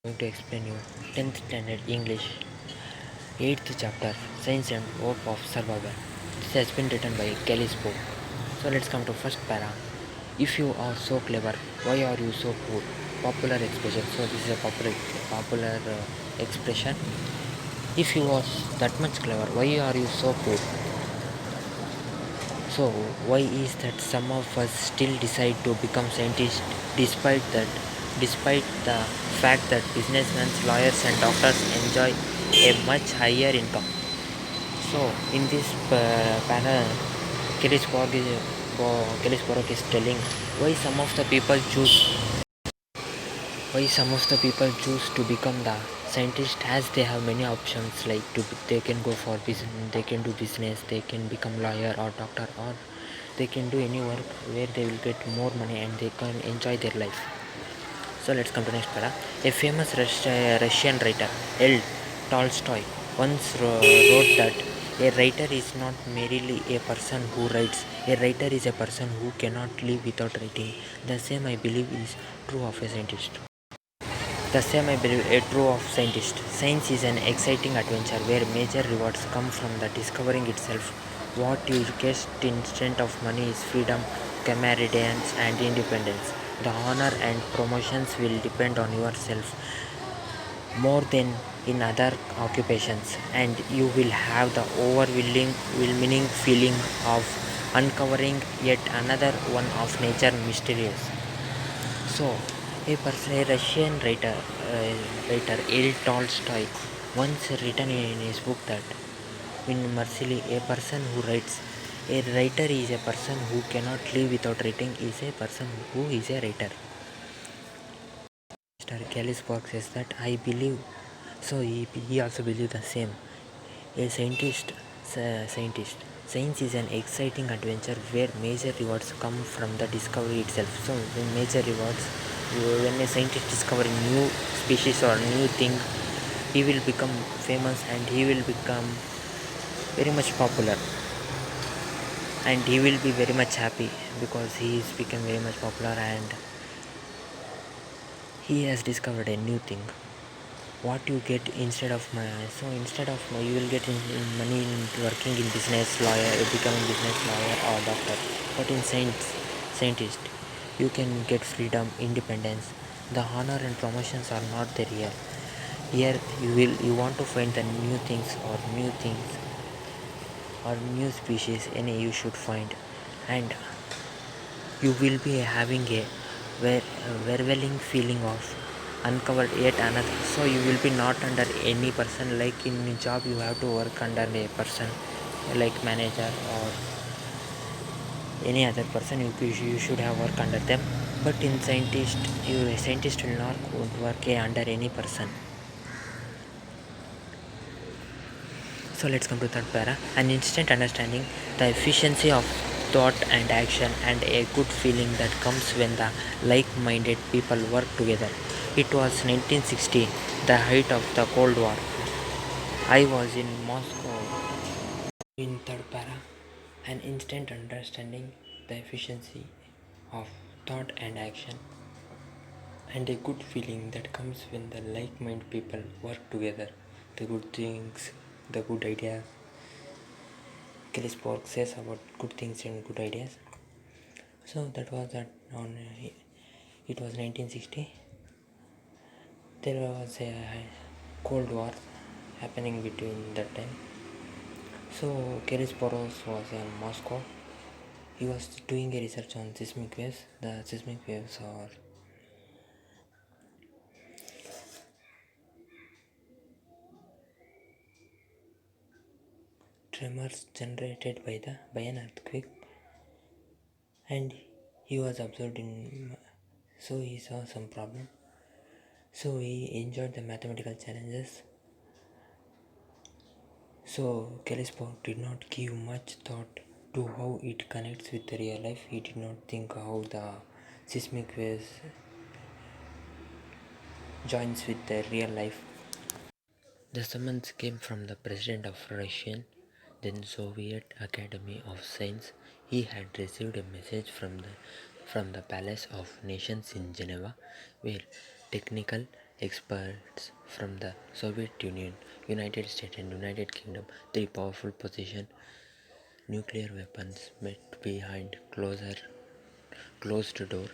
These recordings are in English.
Going to explain you 10th standard English 8th chapter Science and Hope of Survival. This has been written by Kelly's book. So let's come to first para. If you are so clever, why are you so poor? Popular expression. So this is a popular expression. If you are that much clever, why are you so poor? So why is that some of us still decide to become scientists despite that despite the fact that businessmen, lawyers and doctors enjoy a much higher income? So in this panel, Kelly Sporok is telling why some of the people choose to become the scientist, as they have many options, like they can go for business, they can do business, they can become lawyer or doctor, or they can do any work where they will get more money and they can enjoy their life. So let's come to next para. A famous Russian writer, L. Tolstoy, once wrote that a writer is not merely a person who writes. A writer is a person who cannot live without writing. The same, I believe, is true of a scientist. The same, I believe, is true of scientist. Science is an exciting adventure where major rewards come from the discovering itself. What you get instead of money is freedom, camaraderie, and independence. The honor and promotions will depend on yourself more than in other occupations, and you will have the overwhelming feeling of uncovering yet another one of nature mysterious. So, a Russian writer L. Tolstoy once written in his book that in Mercilessly, a person who writes, a writer is a person who cannot live without writing, is a person who is a writer. Mr. Kellisburg says that I believe, so he also believes the same. A scientist. Science is an exciting adventure where major rewards come from the discovery itself. So, when major rewards, when a scientist discovers new species or new thing, he will become famous and he will become very much popular, and he will be very much happy because he is become very much popular and he has discovered a new thing. What you get instead of money, so instead of money, you will get in money in working in business, lawyer, becoming business lawyer or doctor. But in scientist, you can get freedom, independence. The honor and promotions are not there here. Here you want to find the new things or new species any you should find, and you will be having a overwhelming feeling of uncovered yet another. So you will be not under any person, like in job you have to work under a person like manager or any other person. You should have work under them. But in scientist, a scientist will not work under any person. So let's come to third para. An instant understanding, the efficiency of thought and action, and a good feeling that comes when the like-minded people work together. It was 1960, the height of the Cold War. I was in Moscow. In third para, an instant understanding, the efficiency of thought and action, and a good feeling that comes when the like-minded people work together. The good things, the good ideas. Kelly Spork says about good things and good ideas. So that was that on it was 1960. There was a Cold War happening between that time. So Kelly Sporos was in Moscow. He was doing a research on seismic waves. The seismic waves are tremors generated by an earthquake, and he was observed in. So he saw some problem. So he enjoyed the mathematical challenges. So Kelly did not give much thought to how it connects with the real life. He did not think how the seismic waves joins with the real life. The summons came from the president of Russian, then Soviet Academy of Science. He had received a message from the Palace of Nations in Geneva, where technical experts from the Soviet Union, United States, and United Kingdom, three powerful position nuclear weapons met behind closed door.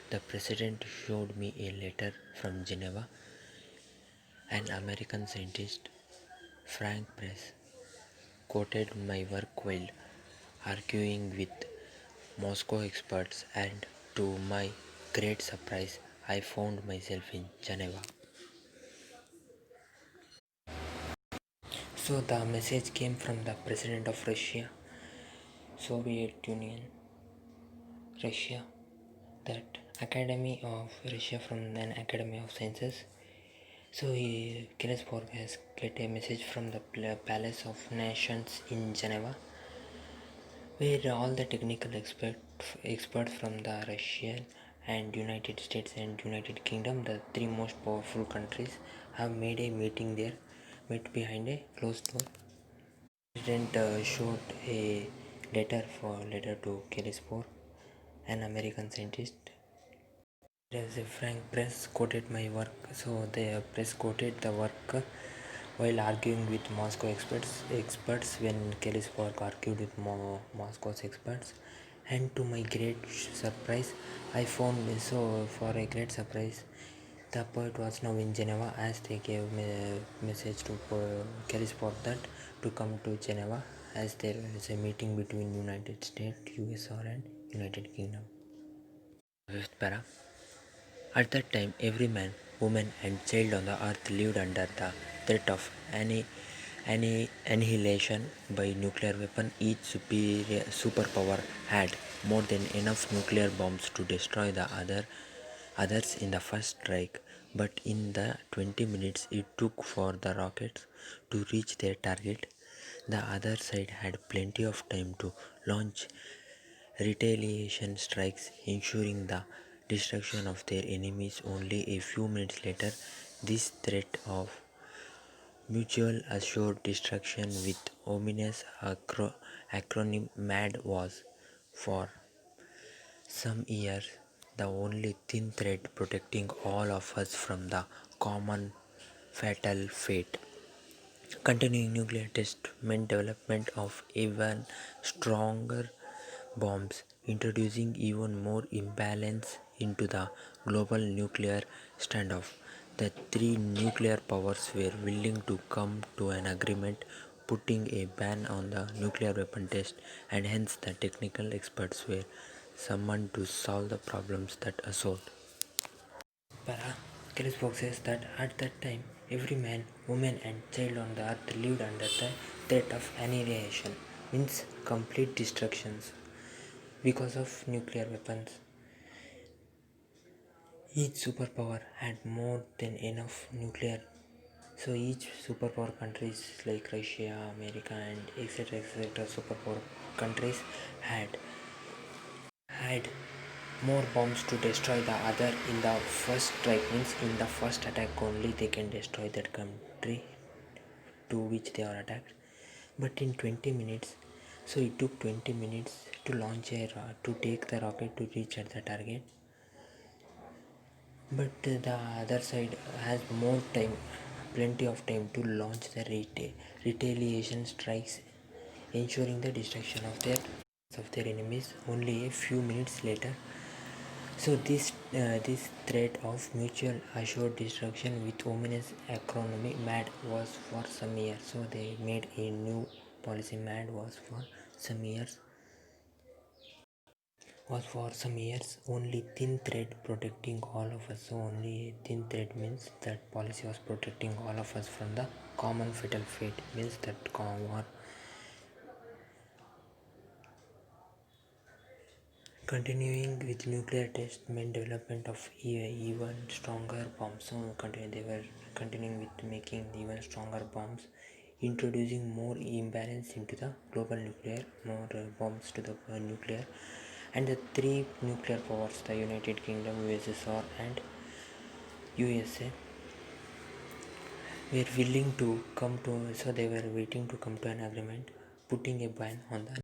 The president showed me a letter from Geneva. An American scientist, Frank Press, quoted my work while arguing with Moscow experts, and to my great surprise, I found myself in Geneva. So the message came from the president of Russia, Soviet Union, Russia, that Academy of Russia from an Academy of Sciences. So Kelesborg has get a message from the Palace of Nations in Geneva, where all the technical experts from the Russian and United States and United Kingdom, the three most powerful countries, have made a meeting there, met behind a closed door. President showed a letter to Kellysport, an American scientist. As a Frank Press quoted my work, so the press quoted the work while arguing with Moscow experts when Kellysport argued with Moscow's experts, and to my great surprise, I found so for a great surprise, the poet was now in Geneva as they gave me a message to Kellysport that to come to Geneva as there is a meeting between United States, USSR, and United Kingdom. Fifth para. At that time, every man, woman, and child on the earth lived under the threat of annihilation by nuclear weapon. Each superpower had more than enough nuclear bombs to destroy the others in the first strike. But in the 20 minutes it took for the rockets to reach their target, the other side had plenty of time to launch retaliation strikes, ensuring the destruction of their enemies. Only a few minutes later, this threat of mutual assured destruction with ominous acronym MAD was, for some years, the only thin thread protecting all of us from the common fatal fate. Continuing nuclear test meant development of even stronger bombs, introducing even more imbalance into the global nuclear standoff. The three nuclear powers were willing to come to an agreement, putting a ban on the nuclear weapon test, and hence the technical experts were summoned to solve the problems that assault. Para says that at that time, every man, woman, and child on the earth lived under the threat of annihilation, means complete destructions because of nuclear weapons. Each superpower had more than enough nuclear. So each superpower countries like Russia, America, and etc. superpower countries had more bombs to destroy the other in the first strike, means in the first attack only they can destroy that country to which they are attacked. But in 20 minutes, so it took 20 minutes to launch to take the rocket to reach at the target. But the other side has more time, plenty of time to launch the retaliation strikes, ensuring the destruction of their enemies only a few minutes later. So this threat of mutual assured destruction with ominous acronym MAD was for some years. So they made a new policy. MAD was for some years only thin thread protecting all of us. So only a thin thread means that policy was protecting all of us from the common fatal fate, means that war. Continuing with nuclear test meant development of even stronger bombs. So they were continuing with making even stronger bombs, introducing more imbalance into the global nuclear, more bombs to the nuclear. And the three nuclear powers, the United Kingdom, USSR, and USA, were willing to come to, so they were waiting to come to an agreement, putting a ban on the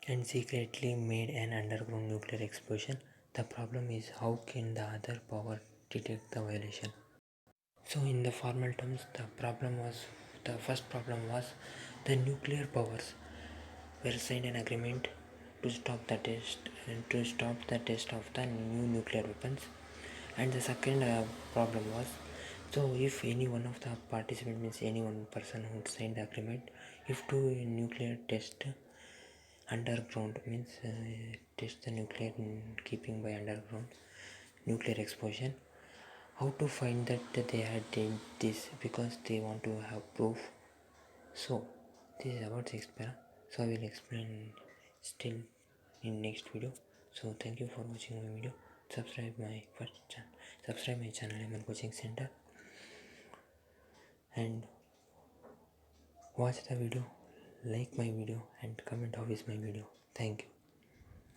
and secretly made an underground nuclear explosion. The problem is, how can the other power detect the violation? So in the formal terms, the first problem was the nuclear powers were signed an agreement to stop the test of the new nuclear weapons. And the second problem was, so if any one of the participant, means any one person who signed the agreement, if do a nuclear test underground, means test the nuclear keeping by underground nuclear explosion, how to find that they had done this, because they want to have proof. So this is about sixth para, so I will explain still in next video. So thank you for watching my video. Subscribe my channel MN Coaching Center, and watch the video, like my video, and comment how is my video. Thank you.